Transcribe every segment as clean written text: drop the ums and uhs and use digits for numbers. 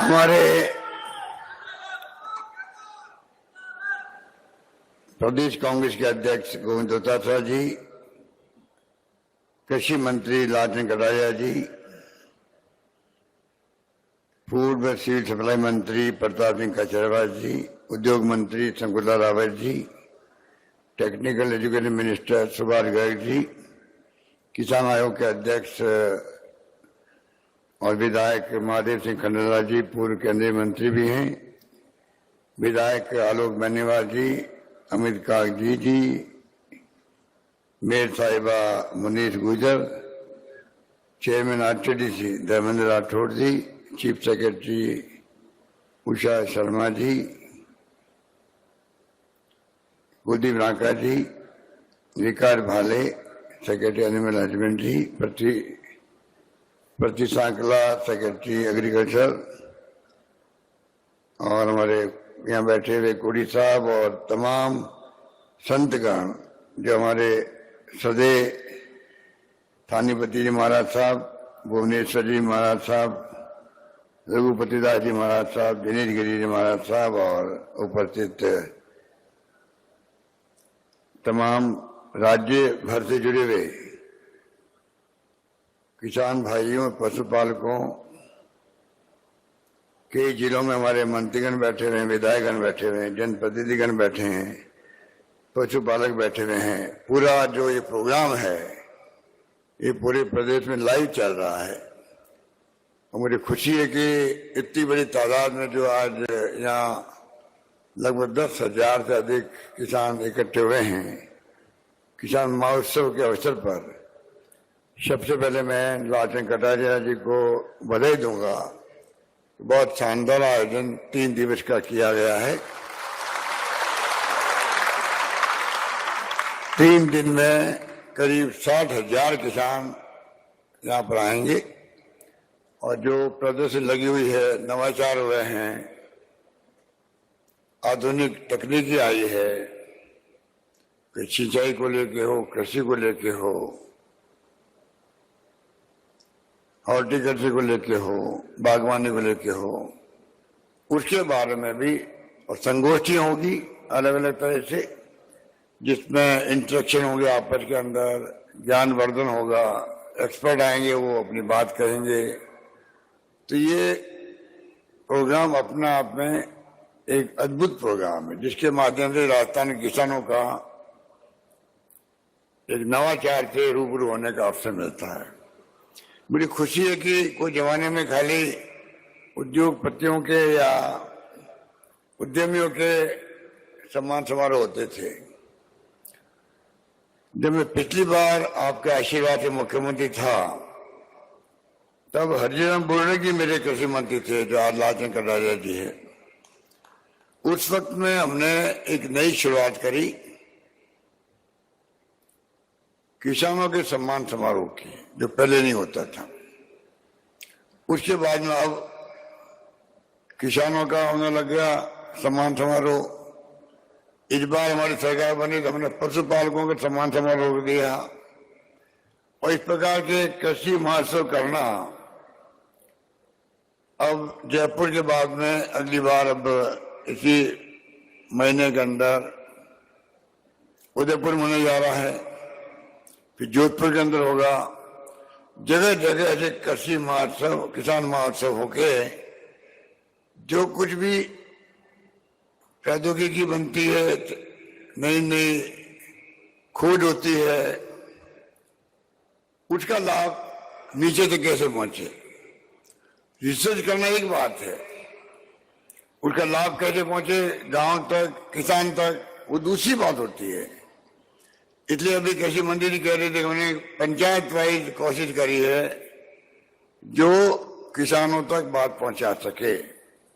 हमारे प्रदेश कांग्रेस के अध्यक्ष गोविंद डोटासरा जी, कृषि मंत्री लालचंद कटारिया जी, पूर्व सिविल सप्लाई मंत्री प्रताप सिंह खाचरियावास जी, उद्योग मंत्री Shakuntala Rawat ji, technical education minister Subhash Garg ji, किसान आयोग के अध्यक्ष और विधायक महादेव सिंह खंडेलवाल जी, पूर्व केंद्रीय मंत्री भी हैं, विधायक आलोक बेनीवाल जी, अमित कागजी जी, मेयर साहिबा मुनीष गुजर, चेयरमैन आरटीडीसी धर्मेंद्र राठौड़ जी, चीफ सेक्रेटरी उषा शर्मा जी, कुलदीप रांका जी, रिकार्ड भाले सेक्रेटरी एनिमल हस्बेंड्री, प्रति सांकला सेक्रेटरी एग्रीकल्चर, और हमारे यहाँ बैठे हुए कोड़ी साहब और तमाम संतगण जो हमारे सदे थानीपति जी महाराज साहब, भुवनेश्वर जी महाराज साहब, रघुपति दास जी महाराज साहब, दिनेश गिरी जी महाराज साहब और उपस्थित तमाम राज्य भर से जुड़े हुए किसान भाइयों, पशुपालकों, कई जिलों में हमारे मंत्रीगण बैठे हुए हैं, विधायकगण बैठे हुए हैं, जनप्रतिनिधिगण बैठे हैं, पशुपालक बैठे हुए हैं। पूरा जो ये प्रोग्राम है ये पूरे प्रदेश में लाइव चल रहा है और मुझे खुशी है कि इतनी बड़ी तादाद में जो आज यहाँ लगभग 10,000 से अधिक किसान इकट्ठे हुए हैं किसान महोत्सव के अवसर पर। सबसे पहले मैं लालचंद कटारिया जी को बधाई दूंगा। बहुत शानदार आयोजन 3 दिवस का किया गया है। 3 दिन में करीब 60,000 किसान यहाँ पर आएंगे और जो प्रदर्शन लगी हुई है, नवाचार हुए हैं, आधुनिक तकनीकी आई है, सिंचाई को लेके हो, कृषि को लेके हो, हॉर्टिकल्चर को लेके हो, बागवानी को लेके हो, उसके बारे में भी और संगोष्ठियां होगी अलग अलग तरह से, जिसमें इंटरेक्शन होगी आपस के अंदर, ज्ञानवर्धन होगा, एक्सपर्ट आएंगे, वो अपनी बात कहेंगे। तो ये प्रोग्राम अपना आप में एक अद्भुत प्रोग्राम है जिसके माध्यम से राजस्थान के किसानों का एक नवाचार से रूबरू होने का अवसर मिलता है। मुझे खुशी है कि कोई जमाने में खाली उद्योगपतियों के या उद्यमियों के सम्मान समारोह होते थे। जब मैं पिछली बार आपके आशीर्वाद से मुख्यमंत्री था तब हरिराम बुर्रे जी मेरे कृषि मंत्री थे, जो आज लालचंद कटारिया जी है। उस वक्त में हमने एक नई शुरुआत करी किसानों के सम्मान समारोह की, जो पहले नहीं होता था। उसके बाद में अब किसानों का होने लग गया सम्मान समारोह। इस बार हमारी सरकार बनी तो हमने पशुपालकों के सम्मान समारोह दिया और इस प्रकार के कृषि महोत्सव करना अब जयपुर के बाद में अगली बार अब इसी महीने के अंदर उदयपुर में होने जा रहा है, फिर जोधपुर के अंदर होगा। जगह जगह ऐसे कृषि महोत्सव, किसान महोत्सव होके जो कुछ भी प्रौद्योगिकी बनती है, नई नई खोज होती है, उसका लाभ नीचे तक कैसे पहुंचे। रिसर्च करना एक बात है, उसका लाभ कैसे पहुंचे गांव तक, किसान तक, वो दूसरी बात होती है। इसलिए अभी कृषि मंत्री जी कह रहे थे कि उन्होंने पंचायत वाइज कोशिश करी है जो किसानों तक बात पहुंचा सके,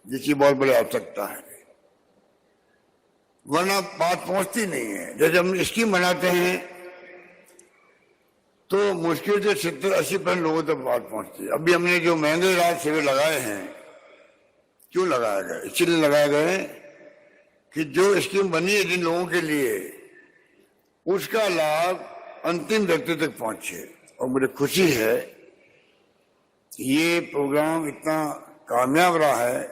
जिसकी बहुत बड़ी आवश्यकता है, वरना बात पहुंचती नहीं है। जैसे हम स्कीम बनाते हैं तो मुश्किल से 70-80% लोगों तक बात पहुंचती है। अभी हमने जो महंगे इलाज शिविर लगाए हैं, क्यों लगाए गए? इसलिए लगाए गए कि जो स्कीम बनी है जिन लोगों के लिए, उसका लाभ अंतिम व्यक्ति तक पहुंचे। और मुझे खुशी है ये प्रोग्राम इतना कामयाब रहा है।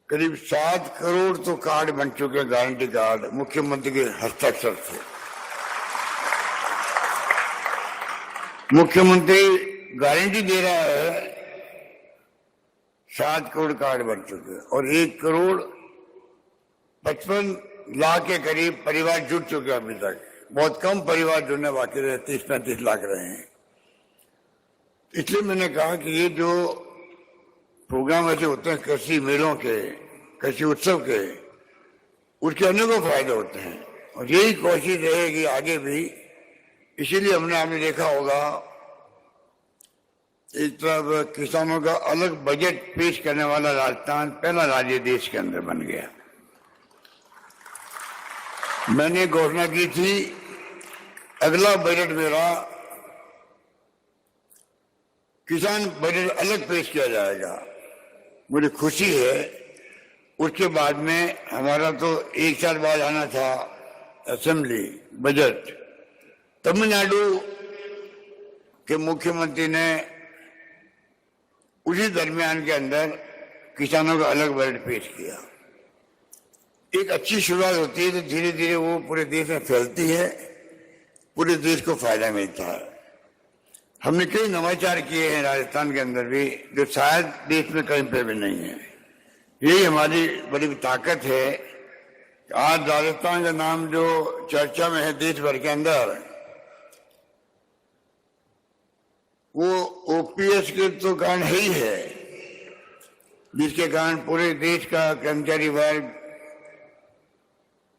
करीब 7 करोड़ तो कार्ड बन चुके हैं, गारंटी कार्ड, मुख्यमंत्री के हस्ताक्षर से। मुख्यमंत्री गारंटी दे रहा है, 7 करोड़ कार्ड बन चुके हैं और 1,55,00,000 के करीब परिवार जुड़ चुके हैं अभी तक। बहुत कम परिवार जुड़ने बाकी रहे, 30-35 लाख रहे हैं। इसलिए मैंने कहा कि ये जो प्रोग्राम ऐसे होते हैं कृषि मेलों के, कृषि उत्सव के, उसके अनेकों फायदे होते हैं और यही कोशिश रहेगी आगे भी। इसीलिए हमने आपने देखा होगा, एक तरफ किसानों का अलग बजट पेश करने वाला राजस्थान पहला राज्य देश के अंदर बन गया। मैंने घोषणा की थी अगला बजट मेरा किसान बजट अलग पेश किया जाएगा। मुझे खुशी है, उसके बाद में हमारा तो 1 साल बाद आना था असेंबली बजट। तमिलनाडु के मुख्यमंत्री ने उसी दरमियान के अंदर किसानों का अलग बजट पेश किया। एक अच्छी शुरुआत होती है तो धीरे धीरे वो पूरे देश में फैलती है, पूरे देश को फायदा मिलता है। हमने कई नवाचार किए हैं राजस्थान के अंदर भी, जो शायद देश में कहीं पे भी नहीं है। यही हमारी बड़ी ताकत है। आज राजस्थान का नाम जो चर्चा में है देश भर के अंदर, वो ओपीएस के तो कारण ही है, जिसके कारण पूरे देश का कर्मचारी वर्ग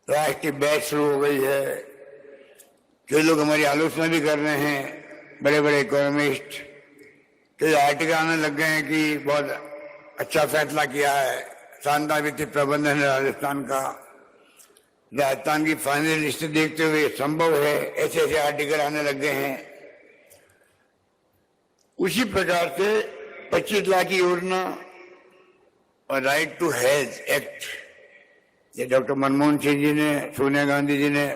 राष्ट्रीय बैच शुरू हो गई है। कई लोग हमारी आलोचना भी कर रहे हैं, बड़े बड़े इकोनॉमिस्ट। कई आर्टिकल आने लग गए हैं कि बहुत अच्छा फैसला किया है, शानदार वित्तीय प्रबंधन है राजस्थान का, राजस्थान की फाइनल लिस्ट देखते हुए संभव है, ऐसे ऐसे आर्टिकल आने लग गए हैं। उसी प्रकार से 25 लाख की योजना और राइट टू हेल्थ एक्ट, ये डॉक्टर मनमोहन सिंह जी ने, सोनिया गांधी जी ने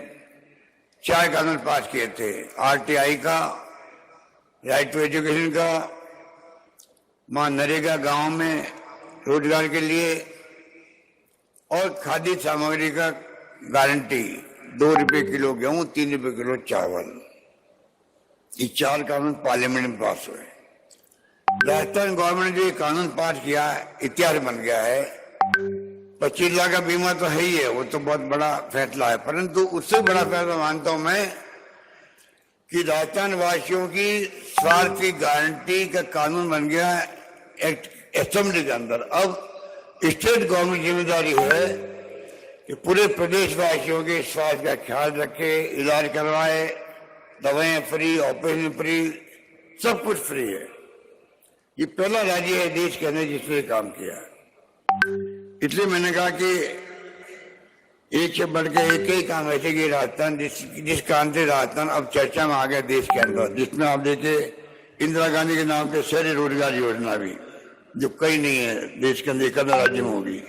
4 कानून पास किए थे। आरटीआई का, राइट टू एजुकेशन का, नरेगा गांव में रोजगार के लिए, और खाद्य सामग्री का गारंटी, 2 रुपए किलो गेहूं, 3 रुपए किलो चावल। ये 4 कानून पार्लियामेंट में पास हुए। राजस्थान गवर्नमेंट ने जो कानून पास किया, इतिहास बन गया है। 25 लाख का बीमा तो है ही है, वो तो बहुत बड़ा फैसला है, परंतु उससे बड़ा फैसला मानता हूं मैं कि राजस्थान वासियों की स्वास्थ्य की गारंटी का कानून बन गया एक्ट असेंबली के अंदर। अब स्टेट गवर्नमेंट जिम्मेदारी है कि पूरे प्रदेश वासियों के स्वास्थ्य का ख्याल रखे, इलाज करवाए, दवाएं फ्री, ऑपरेशन फ्री, सब कुछ फ्री है। ये पहला राज्य है देश के अंदर जिसने काम किया। इसलिए मैंने कहा कि एक से बढ़ के एक ही काम ऐसे कि राजस्थान जिस काम से राजस्थान अब चर्चा में आ गया देश के अंदर, जिसमें आप देखे इंदिरा गांधी के नाम पे शहरी रोजगार योजना भी, जो कहीं नहीं है देश के अंदर, एक राज्य में होगी।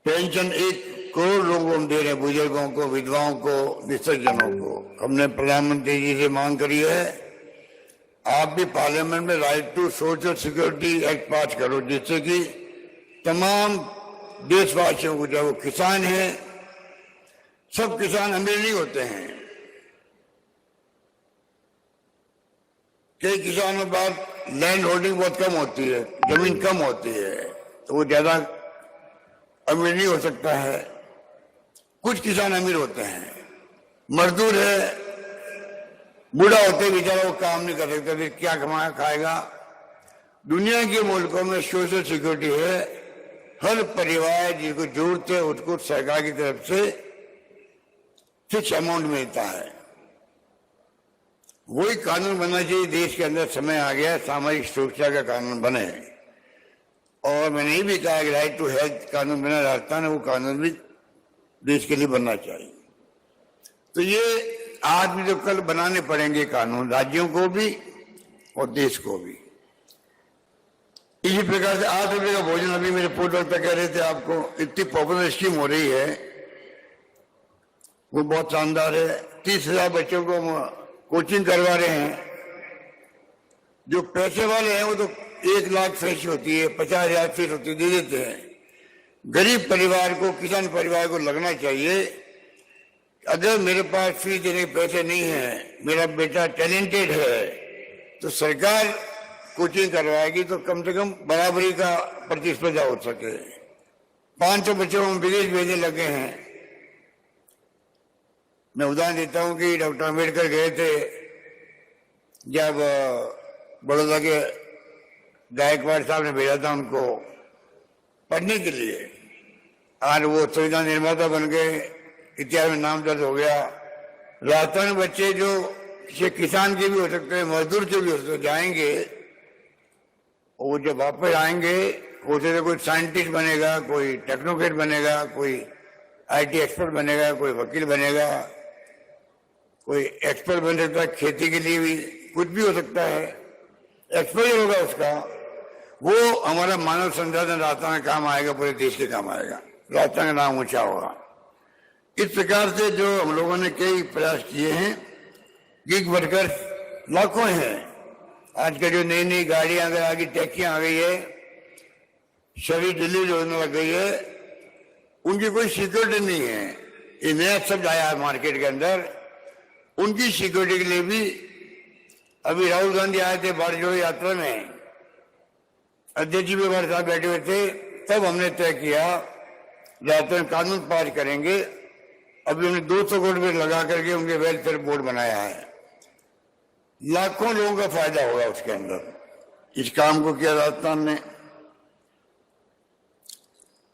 पेंशन 1 करोड़ लोगों को हम दे रहे हैं, बुजुर्गों को, विधवाओं को, विसर्जनों को। हमने प्रधानमंत्री जी से मांग करी है, आप भी पार्लियामेंट में right to social security act pass करो, जिससे कि तमाम देशवासियों को, चाहे वो किसान हैं, सब किसान अमीर नहीं होते हैं। कई किसानों के पास लैंड होल्डिंग बहुत कम होती है, जमीन कम होती है, तो वो ज्यादा अमीर नहीं हो सकता है। कुछ किसान अमीर होते हैं, मजदूर है, बूढ़ा होते बेचारा वो काम नहीं कर सकता, फिर क्या कमाया खाएगा। दुनिया के मुल्कों में सोशल सिक्योरिटी है, हर परिवार जिसको जरूरत है उसको सरकार की तरफ से फिक्स अमाउंट मिलता है। वही कानून बनना चाहिए देश के अंदर। समय आ गया सामाजिक सुरक्षा का कानून बने, और मैंने ये भी कहा कि राइट टू हेल्थ कानून बना राजस्थान है, वो कानून भी देश के लिए बनना चाहिए। तो ये आज भी जो कल बनाने पड़ेंगे कानून, राज्यों को भी और देश को भी। इसी प्रकार से 8 रुपए का भोजन, अभी मेरे पूर्व वक्ता कह रहे थे आपको, इतनी पॉपुलर स्कीम हो रही है, वो बहुत शानदार है। 30,000 बच्चों को कोचिंग करवा रहे हैं। जो पैसे वाले हैं वो तो 1 लाख फीस होती है, 50,000 फीस होती है, दे देते हैं। गरीब परिवार को, किसान परिवार को लगना चाहिए, अगर मेरे पास फीस देने के पैसे नहीं है, मेरा बेटा टैलेंटेड है, तो सरकार कोचिंग करवाएगी तो कम से कम बराबरी का प्रतिस्पर्धा हो सके। 500 बच्चों को विदेश भेजने लगे हैं। मैं उदाहरण देता हूं कि डॉक्टर अम्बेडकर गए थे जब बड़ौदा के गायकवाड़ साहब ने भेजा था उनको पढ़ने के लिए। आज वो संविधान निर्माता बन गए, इतिहास में नाम दर्ज हो गया। राजस्थान में बच्चे जो किसी किसान के भी हो सकते हैं, मजदूर के भी हो सकते जाएंगे, वो जब वापस आएंगे उसे कोई साइंटिस्ट बनेगा, कोई टेक्नोक्रेट बनेगा, कोई IT एक्सपर्ट बनेगा, कोई वकील बनेगा, कोई एक्सपर्ट बन सकता है खेती के लिए भी, कुछ भी हो सकता है। एक्सपर्ट होगा उसका, वो हमारा मानव संसाधन राजस्थान में काम आएगा, पूरे देश के काम आएगा, राजस्थान का नाम ऊंचा होगा। इस प्रकार से जो हम लोगों ने कई प्रयास किए हैं, गिग वर्कर्स लाखों हैं। आज का जो नई नई गाड़ियां अगर आगे टैक्सियां आ गई है, शरीर डिलीवरी होने लग गई है, उनकी कोई सिक्योरिटी नहीं है। ये नया शब्द आया है मार्केट के अंदर, उनकी सिक्योरिटी के लिए भी अभी राहुल गांधी आए थे भारत जोड़ो यात्रा में, अध्यक्ष जी भी हमारे साथ बैठे हुए थे, तब हमने तय किया राजस्थान कानून पास करेंगे। अभी हमने 200 करोड़ रुपये लगा करके उनके वेलफेयर बोर्ड बनाया है, लाखों लोगों का फायदा होगा उसके अंदर। इस काम को किया राजस्थान ने।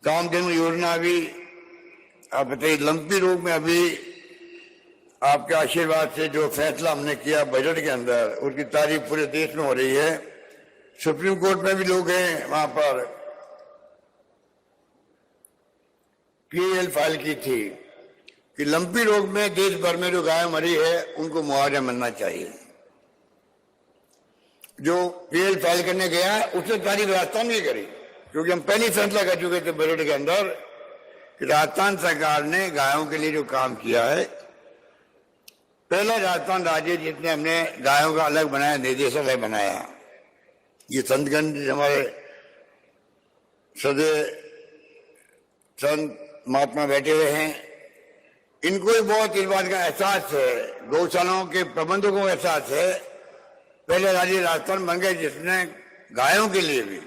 कामधेनु योजना अभी आप बताइए, लंपी रोग में अभी आपके आशीर्वाद से जो फैसला हमने किया बजट के अंदर, उसकी तारीफ पूरे देश में हो रही है। सुप्रीम कोर्ट में भी लोग हैं, वहां पर PL फाइल की थी कि लंपी रोग में देश भर में जो गाय मरी है उनको मुआवजा मिलना चाहिए। जो PL फाइल करने गया उसने तारीफ राजस्थान की करी, क्योंकि हम पहले फैसला कर चुके थे बजट के अंदर कि राजस्थान सरकार ने गायों के लिए जो काम किया है, पहला राजस्थान राज्य जिसने हमने गायों का अलग बनाया, निदेशालय बनाया। ये संतगण हमारे सदे संत महात्मा बैठे हुए हैं, इनको भी बहुत इस बात का एहसास है, गौशालाओं के प्रबंधकों को एहसास है। पहले राज्य राजस्थान बन गए जिसने गायों के लिए भी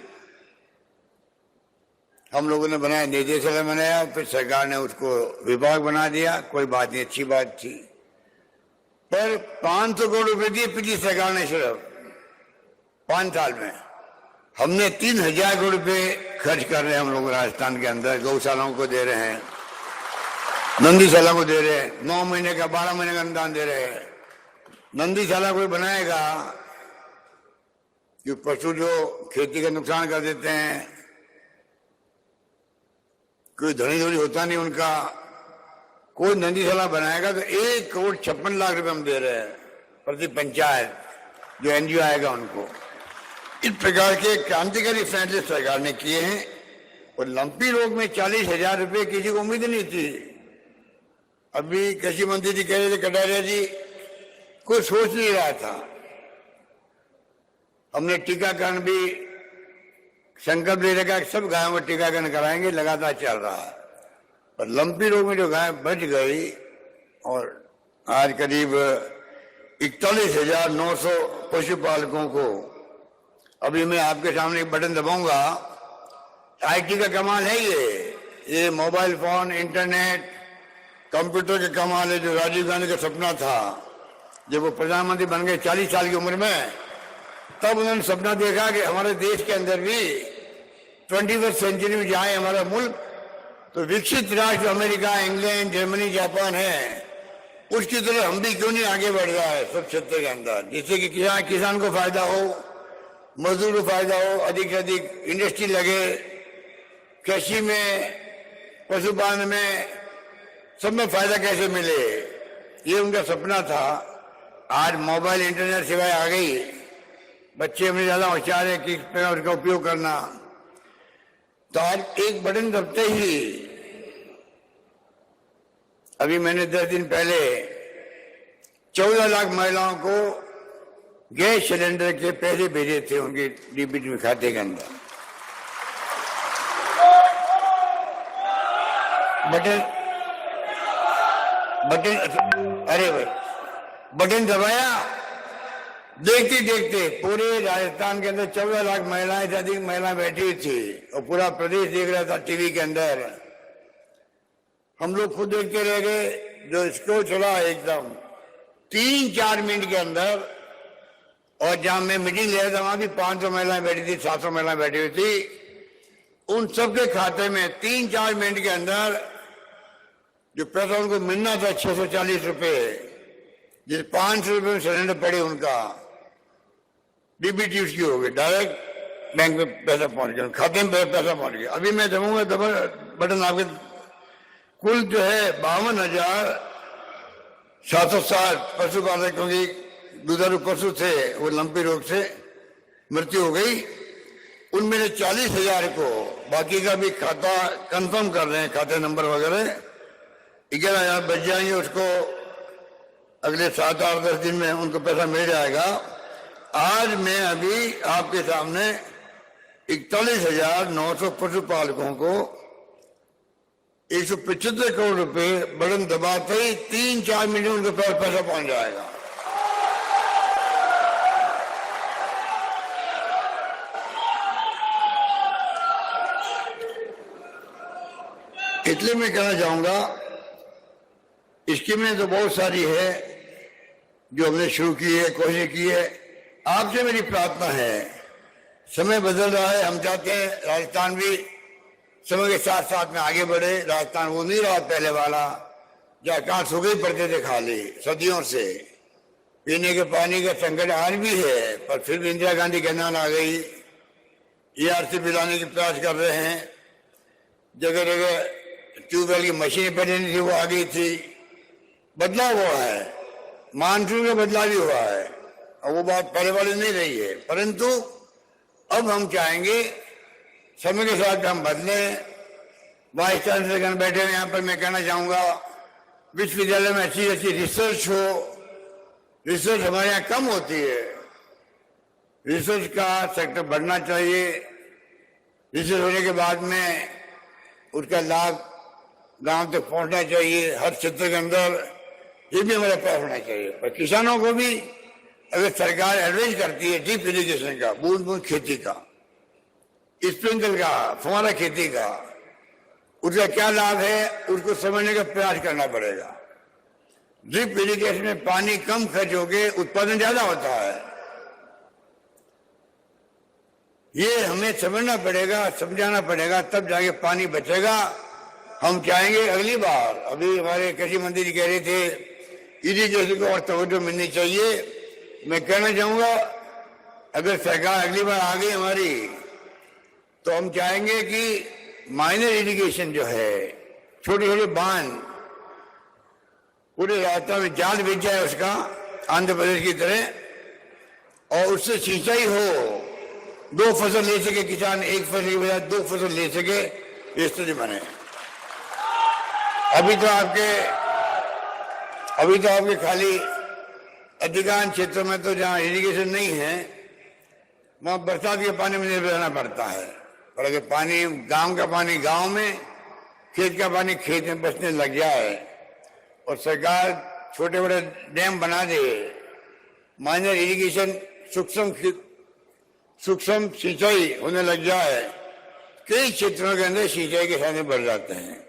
हम लोगों ने बनाया, निदेशालय बनाया, फिर सरकार ने उसको विभाग बना दिया। कोई बात नहीं, अच्छी बात थी। पर 500 करोड़ रुपए दिए पिछली सरकार ने, सिर्फ 5 साल में। हमने 3,000 करोड़ रुपए खर्च कर रहे हैं हम लोग राजस्थान के अंदर, गौशालाओं को दे रहे हैं, नंदीशाला को दे रहे हैं, 9 महीने का 12 महीने का अनुदान दे रहे हैं। नंदीशाला कोई बनाएगा कि पशु जो खेती का नुकसान कर देते हैं, कोई धनी धनी होता नहीं उनका, कोई नंदीशाला बनाएगा तो 1,56,00,000 रुपए हम दे रहे हैं प्रति पंचायत, जो NGO आएगा उनको। इस प्रकार के क्रांतिकारी फैसले सरकार ने किए हैं। और लंपी रोग में 40,000 रुपए किसी को उम्मीद नहीं थी। अभी कृषि मंत्री जी कह रहे थे, कटारिया जी, कोई सोच नहीं रहा था। हमने टीकाकरण भी संकल्प ले रखा, सब गायों में टीकाकरण कराएंगे, लगातार चल रहा है। पर लंपी रोग में जो गाय बच गई, और आज करीब 41,900 पशुपालकों को, अभी मैं आपके सामने एक बटन दबाऊंगा, IT का कमाल है ये मोबाइल फोन, इंटरनेट, कंप्यूटर का कमाल है। जो राजीव गांधी का सपना था, जब वो प्रधानमंत्री बन गए 40 साल की उम्र में, तब उन्होंने सपना देखा कि हमारे देश के अंदर भी 21वीं सेंचुरी में जाए हमारा मुल्क, तो विकसित राष्ट्र अमेरिका, इंग्लैंड, जर्मनी, जापान है, उसकी तरह हम भी क्यों नहीं आगे बढ़ रहा है सब क्षेत्र के अंदर, जिससे कि किसान को फायदा हो, मजदूर को फायदा हो, अधिक से अधिक इंडस्ट्री लगे, कृषि में, पशुपालन में, सब में फायदा कैसे मिले, ये उनका सपना था। आज मोबाइल इंटरनेट सेवाएं आ गई, बच्चे अपने ज्यादा होशियार है कि उसका उपयोग करना। तो आज एक बटन दबते ही, अभी मैंने 10 दिन पहले 14 लाख महिलाओं को गैस सिलेंडर के पैसे भेजे थे उनके डीबीटी में खाते के अंदर। बटन दबाया, देखते देखते पूरे राजस्थान के अंदर 14 लाख महिलाएं से अधिक महिलाएं बैठी हुई थी और पूरा प्रदेश देख रहा था टीवी के अंदर। हम लोग खुद देखते रह गए। जो इसको चला एकदम 3-4 मिनट के अंदर, और जहां मैं मीटिंग ले रहा था वहां भी 500 महिलाएं बैठी थी, 700 महिलाएं बैठी हुई थी। उन सबके खाते में 3-4 मिनट के अंदर जो पैसा उनको मिलना था 640 रुपए, जिस 500 रुपए में सिलेंडर पड़े उनका डीबीटी उसकी हो गई, डायरेक्ट बैंक में पैसा पहुंच गया, खाते में पैसा पहुंच गया। अभी मैं दबाऊंगा बटन, आपके कुल जो है 52,760 पशुपालकों की दुधारू पशु थे, वो लंपी रोग से मृत्यु हो गई। उनमें से 40,000 को, बाकी का भी खाता कंफर्म कर रहे हैं, खाते नंबर वगैरह 11,000 बच जाएंगे। उसको अगले 7-8-10 दिन में उनको पैसा मिल जाएगा। आज मैं अभी आपके सामने 41,900 पशुपालकों को 175 करोड़ रुपए बटन दबाते ही 3-4 मिनट में उनके पास पैसा पहुंच जाएगा। इसलिए मैं कहना चाहूंगा, स्कीमें तो बहुत सारी है जो हमने शुरू की है, कोशिश की है। आपसे मेरी प्रार्थना है, समय बदल रहा है, हम चाहते हैं राजस्थान भी समय के साथ साथ में आगे बढ़े। राजस्थान वो नहीं रहा पहले वाला, जहाँ कहाँ सूखे पड़ते थे खाली सदियों से। पीने के पानी का संकट आज भी है, पर फिर भी इंदिरा गांधी के नाम आ गई, ERC पिलाने की प्रयास कर रहे हैं। जगह जगह ट्यूबवेल की मशीनें पड़ी नहीं थी, वो आ गई थी। बदलाव हुआ है, मानसून का बदलाव भी हुआ है, और वो बात पहले वाली नहीं रही है। परंतु अब हम चाहेंगे समय के साथ हम बदलें। वाइस चांसलर बैठे हैं यहाँ पर, मैं कहना चाहूंगा विश्वविद्यालय में अच्छी अच्छी रिसर्च हो। रिसर्च हमारे यहाँ कम होती है, रिसर्च का सेक्टर बढ़ना चाहिए। रिसर्च होने के बाद में उसका लाभ गांव तक पहुंचना चाहिए, हर क्षेत्र के अंदर। ये भी हमारा प्रयास होना चाहिए। पर किसानों को भी अगर सरकार एडवाइस करती है ड्रिप इरिगेशन का, बूंद बूंद खेती का, स्प्रिंकल का, फुहारा खेती का, उसका क्या लाभ है उसको समझने का प्रयास करना पड़ेगा। ड्रिप इरिगेशन में पानी कम खर्च होके उत्पादन ज्यादा होता है, ये हमें समझना पड़ेगा, समझाना पड़ेगा, तब जाके पानी बचेगा। हम चाहेंगे अगली बार, अभी हमारे कृषि मंत्री जी कह रहे थे इरिगेशन को और तवज्जो मिलनी चाहिए। मैं कहना चाहूंगा अगर सरकार अगली बार आ गई हमारी, तो हम चाहेंगे कि माइनर इरिगेशन जो है, छोटे छोटे बांध पूरे राजस्थान में जाल बिछ जाए उसका, आंध्र प्रदेश की तरह, और उससे सिंचाई हो। 2 फसल ले सके किसान, एक फसल की बजाय 2 फसल ले सके, इस तरह बने। अभी तो आपके खाली अधिकांश क्षेत्रों में तो जहां इरिगेशन नहीं है वहां बरसात के पानी में निर्भर रहना पड़ता है। और अगर पानी, गांव का पानी गांव में, खेत का पानी खेत में बचने लग जाए और सरकार छोटे बड़े डैम बना दे, माइनर इरिगेशन, सूक्ष्म सिंचाई होने लग जाए, कई क्षेत्रों के अंदर सिंचाई के साधन बढ़ जाते हैं।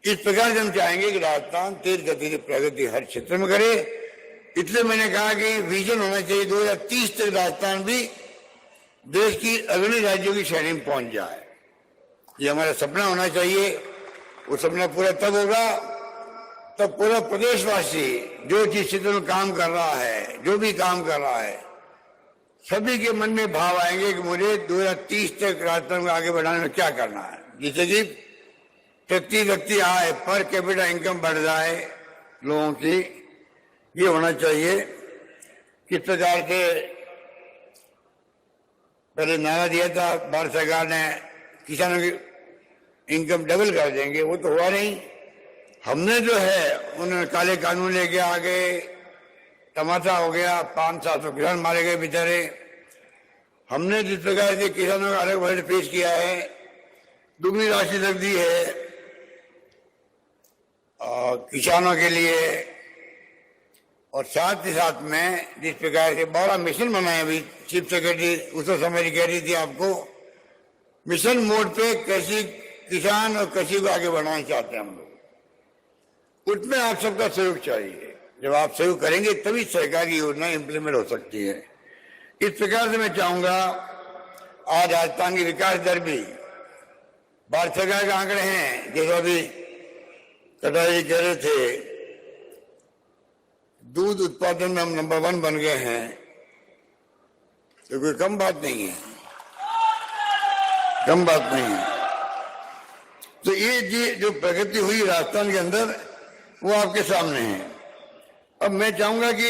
इस प्रकार से हम चाहेंगे कि राजस्थान तेज गति की प्रगति हर क्षेत्र में करे। इसलिए मैंने कहा कि विजन होना चाहिए 2030 तक राजस्थान भी देश की अग्रणी राज्यों की श्रेणी में पहुंच जाए। ये हमारा सपना होना चाहिए। वो सपना पूरा तब होगा तब पूरा प्रदेशवासी जो जिस क्षेत्र में काम कर रहा है, जो भी काम कर रहा है, सभी के मन में भाव आएंगे कि मुझे 2030 तक राजस्थान को आगे बढ़ाने में क्या करना है, जिससे कि प्रति व्यक्ति आय, पर कैपिटा इनकम बढ़ जाए लोगों की। ये होना चाहिए। किस प्रकार से पहले नारा दिया था भारत सरकार ने किसानों की इनकम डबल कर देंगे, वो तो हुआ नहीं। हमने जो है उन्होंने काले कानून लेके आ गए, तमाशा हो गया, 500-700 किसान मारे गए बेचारे। हमने जिस प्रकार से किसानों का अलग बजट पेश किया है, दुगनी राशि रख दी है किसानों के लिए, और साथ ही साथ में जिस प्रकार से बड़ा मिशन बनाया, अभी चीफ सेक्रेटरी उस समय कह रही थी आपको, मिशन मोड पे कृषि किसान और कृषि को आगे बढ़ाना चाहते हैं हम लोग। उसमें आप सबका सहयोग चाहिए। जब आप सहयोग करेंगे तभी सरकार की योजना इंप्लीमेंट हो सकती है। इस प्रकार से मैं चाहूंगा, आज राजस्थान की विकास दर भी भारत सरकार के आंकड़े हैं, जैसा अभी कटारी कह रहे थे, दूध उत्पादन में हम नंबर 1 बन गए हैं, तो कोई कम बात नहीं है, कम बात नहीं है। तो ये जो प्रगति हुई राजस्थान के अंदर, वो आपके सामने है। अब मैं चाहूंगा कि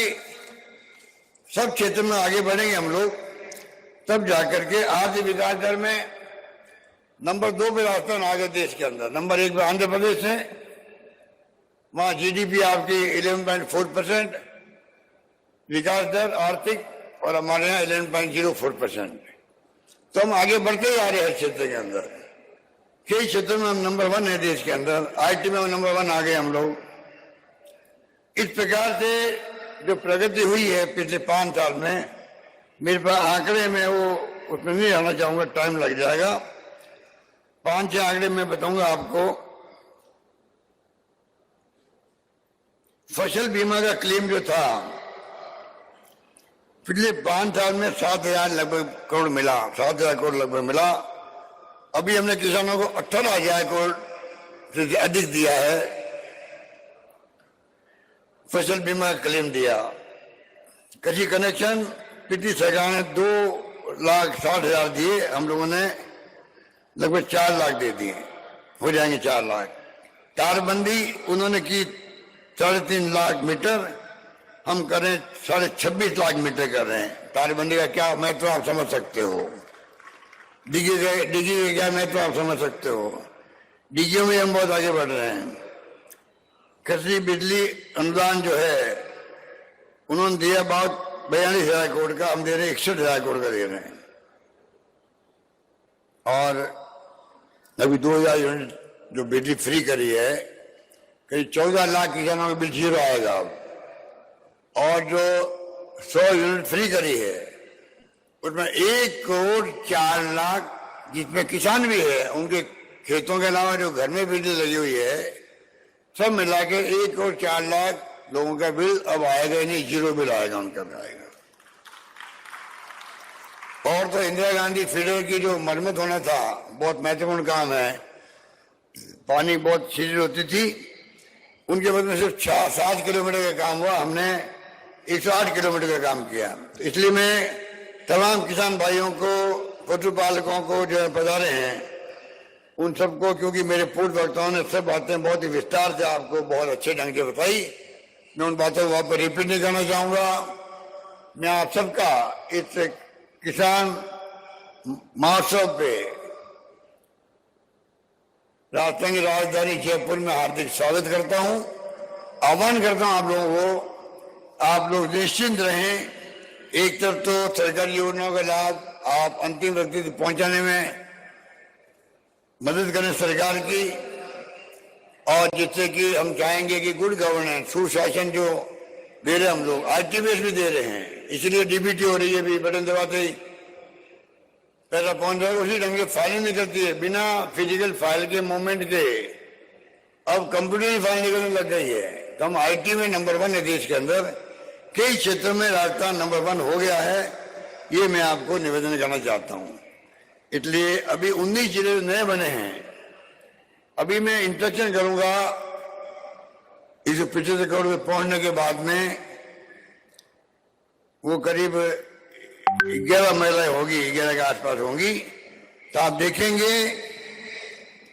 सब क्षेत्र में आगे बढ़ेंगे हम लोग, तब जाकर के आर्थिक विकास दर में नंबर 2 पे राजस्थान आ गया देश के अंदर। नंबर 1 पे आंध्र प्रदेश है, वहां जीडीपी आपकी 11.4% विकास दर आर्थिक, और हमारे यहाँ 11.04%। तो हम आगे बढ़ते ही आ रहे हैं हर क्षेत्र के अंदर। कई क्षेत्रों में हम नंबर 1 है देश के अंदर, आईटी में नंबर 1 आ गए हम लोग। इस प्रकार से जो प्रगति हुई है पिछले 5 साल में, मेरे पास आंकड़े में वो उसमें नहीं आना चाहूंगा, टाइम लग जाएगा। 5-6 आंकड़े मैं बताऊंगा आपको। फसल बीमा का क्लेम जो था पिछले 5 साल में 7,000 लगभग करोड़ मिला, 7,000 करोड़ लगभग मिला। अभी हमने किसानों को 18,000 करोड़ से अधिक दिया है, फसल बीमा क्लेम दिया। कृषि कनेक्शन पिछली सरकार ने 2,60,000 दिए, हम लोगों ने लगभग 4 लाख दे दिए, हो जाएंगे 4 लाख। तारबंदी उन्होंने की 3.5 लाख मीटर, हम कर रहे हैं 26.5 लाख मीटर कर रहे हैं। तारबंदी का क्या महत्व आप समझ सकते हो, डिगी का क्या महत्व आप समझ सकते हो। डीजीओ में हम बहुत आगे बढ़ रहे हैं। कृषि बिजली अनुदान जो है उन्होंने दिया बहुत 42,000 करोड़ का, हम दे रहे हैं 61,000 करोड़ का दे रहे हैं। और अभी 2,000 यूनिट जो बिजली फ्री करी है, करीब 14 लाख किसानों का बिल जीरो आएगा अब। और जो 100 यूनिट फ्री करी है उसमें 1,04,00,000 जिसमें किसान भी है, उनके खेतों के अलावा जो घर में बिजली लगी हुई है, सब मिला के 1,04,00,000 लोगों का बिल अब आएगा ही नहीं, जीरो बिल आएगा उनका भी आएगा। और तो इंदिरा गांधी फीडर की जो मरम्मत होना था, बहुत महत्वपूर्ण काम है। पानी बहुत सीरीज होती थी, उनके बदले में सिर्फ 7 किलोमीटर का काम हुआ, हमने 108 किलोमीटर का काम किया। इसलिए मैं तमाम किसान भाइयों को, पशुपालकों को जो पधारे हैं, उन सबको, क्योंकि मेरे पूर्व वक्ताओं ने सब बातें बहुत ही विस्तार से आपको बहुत अच्छे ढंग से बताई, मैं उन बातों को वहां पर रिपीट नहीं करना चाहूंगा। मैं आप सबका इस किसान महोत्सव पे राजस्थान की राजधानी जयपुर में हार्दिक स्वागत करता हूं, आह्वान करता हूं आप लोगों को, आप लोग निश्चिंत रहें। एक तरफ तो सरकारी योजनाओं का लाभ आप अंतिम व्यक्ति तक पहुंचाने में मदद करें सरकार की, और जिससे कि हम चाहेंगे कि गुड गवर्नेंस, सुशासन जो दे रहे हम लोग, आरटीबीएस भी दे रहे हैं, इसलिए डीबीटी हो रही है, भी बटन दबाते ही पैसा पहुंच जाएगा। उसी ढंग से फाइलिंग नहीं करती है, बिना फिजिकल फाइल के मूवमेंट के अब कंप्यूटर फाइल निकलने लग गई है। तो हम आईटी में नंबर 1 है देश के अंदर, कई क्षेत्रों में राजस्थान नंबर 1 हो गया है, ये मैं आपको निवेदन करना चाहता हूं। इसलिए अभी 19 जिले नए बने हैं। अभी मैं इंस्ट्रक्शन करूंगा इस 75 करोड़ में पहुंचने के बाद में, वो करीब 11 महिलाएं होगी, 11 के आसपास होंगी। तो आप देखेंगे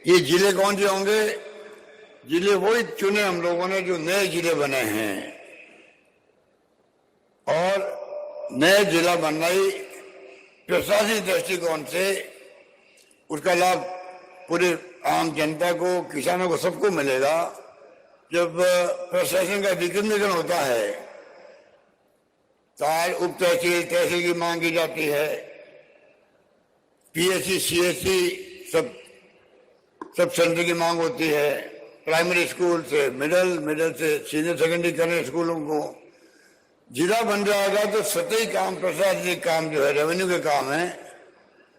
ये जिले कौन से होंगे, जिले वही चुने हम लोगों ने जो नए जिले बने हैं। और नए जिला बनना ही प्रशासनिक दृष्टिकोण से उसका लाभ पूरे आम जनता को, किसानों को, सबको मिलेगा। जब प्रशासन का विकेंद्रीकरण होता है तार उप तहसील तहसील की मांग की जाती है, पीएससी सीएससी सब सेंटर की मांग होती है, प्राइमरी स्कूल से मिडिल से सीनियर सेकेंडरी करने स्कूलों को। जिला बन जाएगा तो सतही काम, प्रशासनिक काम जो है, रेवेन्यू के काम है,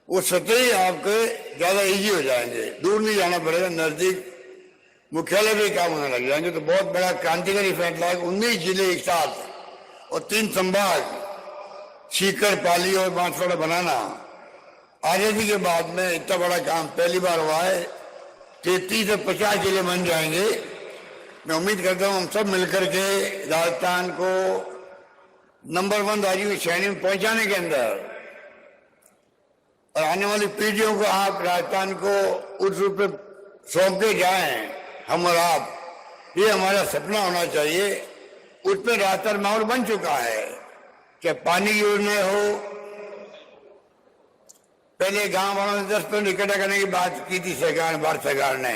वो सतही आपके ज्यादा इजी हो जाएंगे, दूर नहीं जाना पड़ेगा, नजदीक मुख्यालय भी काम होने लग जाएंगे। तो बहुत बड़ा क्रांतिकारी फैसला है। 19 जिले एक साथ और 3 संभाग, सीकर, पाली और बांसवाड़ा बनाना आजादी के बाद में इतना बड़ा काम पहली बार हुआ है। 33 से 50 जिले बन जाएंगे। मैं उम्मीद करता हूं हम सब मिलकर के राजस्थान को नंबर 1 राज्य की श्रेणी में पहुंचाने के अंदर, और आने वाली पीढ़ियों को आप राजस्थान को उस रूप में सौंप के जाएं, हम और आप, ये हमारा सपना होना चाहिए। उस पर राजस्थान माहौल बन चुका है, चाहे पानी की योजना हो। पहले गांव वालों से 10% इकट्ठा करने की बात की थी सरकार, भारत सरकार ने।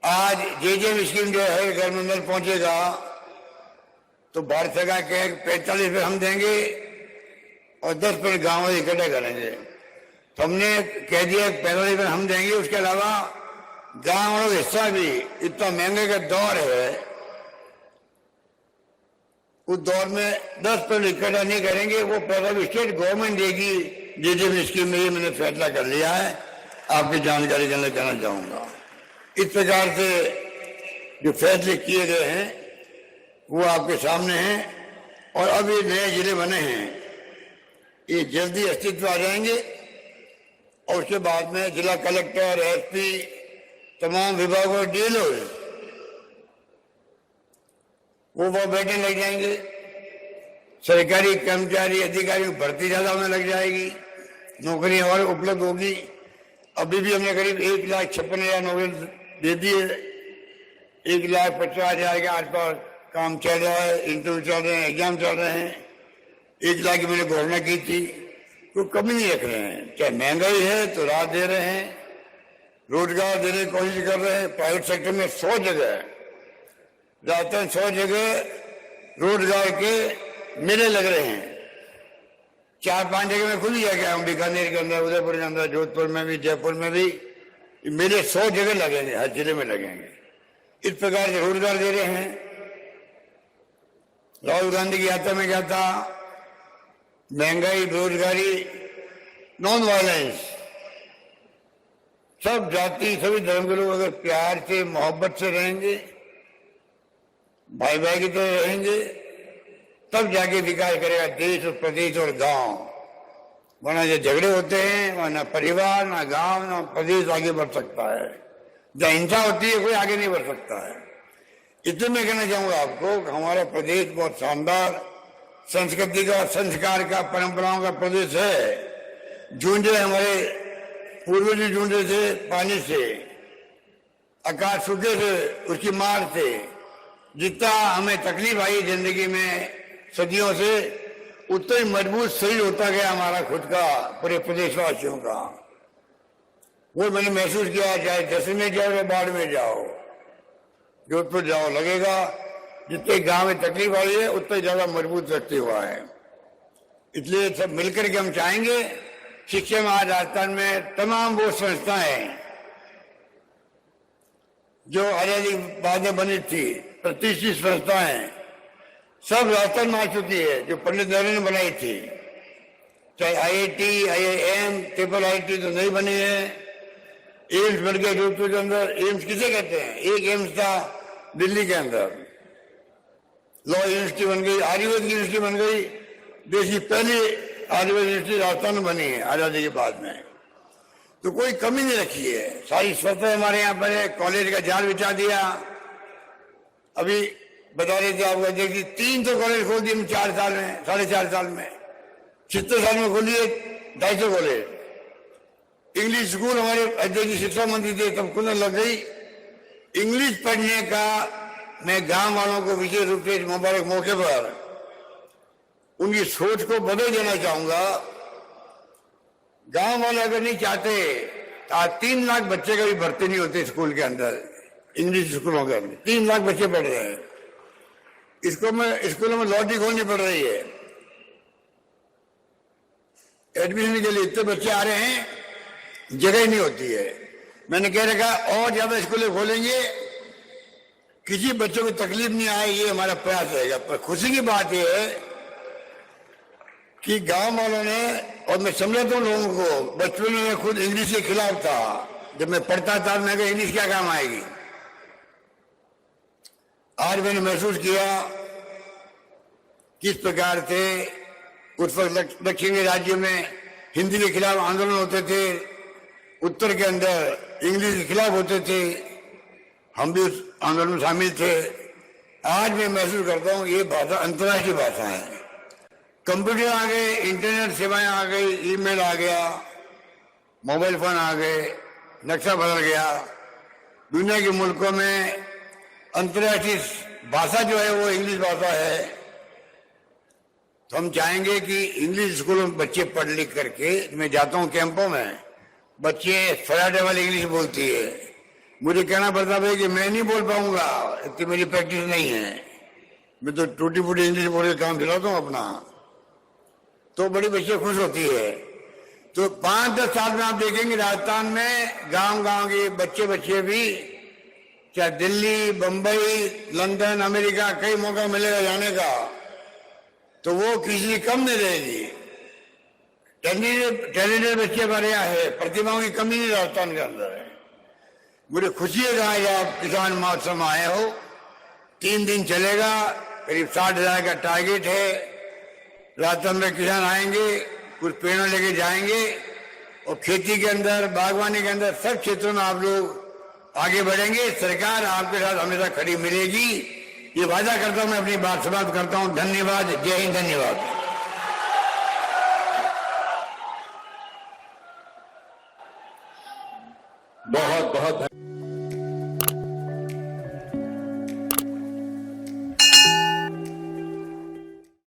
आज जे स्कीम जो है घर में नल पहुंचेगा तो भारत सरकार के 45 रुपये हम देंगे और 10% गाँव में इकट्ठा करेंगे। तो हमने कह दिया 45 रुपये हम देंगे, उसके अलावा गाँव वालों का हिस्सा भी। इतना महंगे का दौर है, उस दौर में 10% इकट्ठा नहीं करेंगे, वो पैसा भी स्टेट गवर्नमेंट देगी। जे स्कीम में मैंने फैसला कर लिया है, आपकी जानकारी देना चाहना चाहूंगा। इस प्रकार से जो फैसले किए गए हैं वो आपके सामने हैं, और अब ये नए जिले बने हैं, ये जल्दी अस्तित्व आ जाएंगे। और उसके बाद में जिला कलेक्टर, एसपी, तमाम विभागों डीएलओ वो बैठने लग जाएंगे। सरकारी कर्मचारी अधिकारियों की भर्ती ज्यादा होने लग जाएगी, नौकरियां और उपलब्ध होगी। अभी भी हमने करीब 1,56,000 नौकरी दे दी है। 1,50,000 के आसपास काम चल रहा है, इंटरव्यू चल रहे हैं, एग्जाम चल रहे हैं। 1 लाख की मैंने घोषणा की थी, तो कमी नहीं रख रहे हैं। चाहे महंगाई है तो राहत दे रहे हैं, रोजगार देने की कोशिश कर रहे हैं। प्राइवेट सेक्टर में 100 जगह, राजस्थान 100 जगह रोजगार के मेले लग रहे हैं। 4-5 जगह में खुल गया क्या, बीकानेर के अंदर, उदयपुर के अंदर, जोधपुर में भी, जयपुर में भी मेले 100 जगह लगेंगे, हर जिले में लगेंगे। इस प्रकार से रोजगार दे रहे हैं। राहुल गांधी की यात्रा में क्या था, महंगाई, बेरोजगारी, नॉन वायलेंस, सब जाति सभी धर्म के लोग अगर प्यार से मोहब्बत से रहेंगे, भाई भाई की तरह रहेंगे, तब जाके विकास करेगा देश और प्रदेश और गांव। वरना जो झगड़े होते हैं वह ना परिवार, ना गांव, ना प्रदेश आगे बढ़ सकता है। जहाँ हिंसा होती है कोई आगे नहीं बढ़ सकता है। इतने मैं कहना चाहूंगा आपको कि हमारा प्रदेश बहुत शानदार संस्कृति का, संस्कार का, परंपराओं का प्रदेश है। जूझे हमारे पूर्वज जूझे थे पानी से, आकाश सूखे से, उसकी मार से। जितना हमें तकलीफ आई जिंदगी में सदियों से, उतना ही मजबूत शरीर होता गया हमारा खुद का, पूरे प्रदेशवासियों का। वो मैंने महसूस किया, चाहे जैसलमेर जाओ या बाड़मेर जाओ, जोधपुर जाओ, लगेगा जितने गांव में तकलीफ आई है उतना ज्यादा मजबूत व्यक्ति हुआ है। इसलिए सब मिलकर के हम चाहेंगे शिक्षा में आज राजस्थान में तमाम वो संस्थाएं जो आजादी बाद में बनी थी, प्रतिष्ठित संस्थाएं, सब राजस्थान में आ चुकी है, जो पंडित नेहरू ने बनाई थी। चाहे आईआईटी, आईआईएम, ट्रिपल आईटी तो नहीं बनी है। एम्स बन गया जोधपुर के अंदर। एम्स किसे कहते हैं? एक एम्स था दिल्ली के अंदर, लॉ यूनिवर्सिटी बन गई, आयुर्वेद यूनिवर्सिटी बन गई। देश की पहली आयुर्वेद यूनिवर्सिटी राजस्थान में बनी है आजादी के बाद में। तो कोई कमी नहीं रखी है, सारी स्वच्छता हमारे यहाँ पर है। कॉलेज का जाल बिछा दिया। अभी बता रहे थे आपको, देखिए 3 तो कॉलेज खोल दिए 4 साल में, 4.5 साल में। 76 साल में खोलिए 250 कॉलेज। इंग्लिश स्कूल हमारे अध्यक्ष शिक्षा मंत्री थे तब खुलने लग गई। इंग्लिश पढ़ने का मैं गांव वालों को विशेष रूप से मुबारक मौके पर उनकी सोच को बदल देना चाहूंगा। गांव वाले अगर नहीं चाहते तो आज 3 लाख बच्चे का भी भर्ती नहीं होते स्कूल के अंदर, इंग्लिश स्कूलों के अंदर 3 लाख बच्चे पढ़ रहे हैं। स्कूलों में लॉटरी खोलनी पड़ रही है। एडमिशन के लिए इतने बच्चे आ रहे हैं, जगह ही नहीं होती है। मैंने कह रखा और ज्यादा स्कूलें खोलेंगे, किसी बच्चों को तकलीफ नहीं आए, ये हमारा प्रयास रहेगा। पर खुशी की बात यह है कि गांव वालों ने, और मैं समझाता हूँ लोगों को, बचपन में मैं खुद इंग्लिश के खिलाफ था। जब मैं पढ़ता था मैं कहा इंग्लिश क्या काम आएगी। आज मैंने महसूस किया किस प्रकार से उस वक्त दक्षिण के राज्यों में हिंदी के खिलाफ आंदोलन होते थे, उत्तर के अंदर इंग्लिश के खिलाफ होते थे, हम भी उस आंदोलन में शामिल थे। आज मैं महसूस करता हूँ ये भाषा अंतर्राष्ट्रीय भाषा है। कंप्यूटर आ गए, इंटरनेट सेवाएं आ गई, ईमेल आ गया, मोबाइल फोन आ गए, नक्शा बदल गया। दुनिया के मुल्कों में अंतर्राष्ट्रीय भाषा जो है वो इंग्लिश भाषा है। तो हम चाहेंगे कि इंग्लिश स्कूलों में बच्चे पढ़ लिख करके, मैं जाता हूँ कैंपों में, बच्चे फराटे वाली इंग्लिश बोलती है, मुझे कहना पड़ता है कि मैं नहीं बोल पाऊंगा, इतनी मेरी प्रैक्टिस नहीं है, मैं तो टूटी फूटी इंग्लिश बोल के काम चलाता हूँ अपना। तो बड़ी बच्चे खुश होती है। तो 5-10 साल में आप देखेंगे राजस्थान में गांव-गांव के बच्चे भी, चाहे दिल्ली, बंबई, लंदन, अमेरिका, कई मौका मिलेगा जाने का, तो वो किसी कम नहीं रहेगी। टैलेंटेड बच्चे हमारे यहाँ है, प्रतिभाओं की कमी नहीं राजस्थान के अंदर है। मुझे खुशी है कि आज आप किसान महोत्सव में आए हो। 3 दिन चलेगा, करीब 60,000 का टारगेट है। राजस्थान में किसान आएंगे, कुछ प्रेरणा लेके जाएंगे, और खेती के अंदर, बागवानी के अंदर, सब क्षेत्रों में आप लोग आगे बढ़ेंगे। सरकार आपके साथ हमेशा खड़ी मिलेगी, ये वादा करता हूं। मैं अपनी बात समाप्त करता हूं। धन्यवाद। जय हिंद। धन्यवाद। बहुत बहुत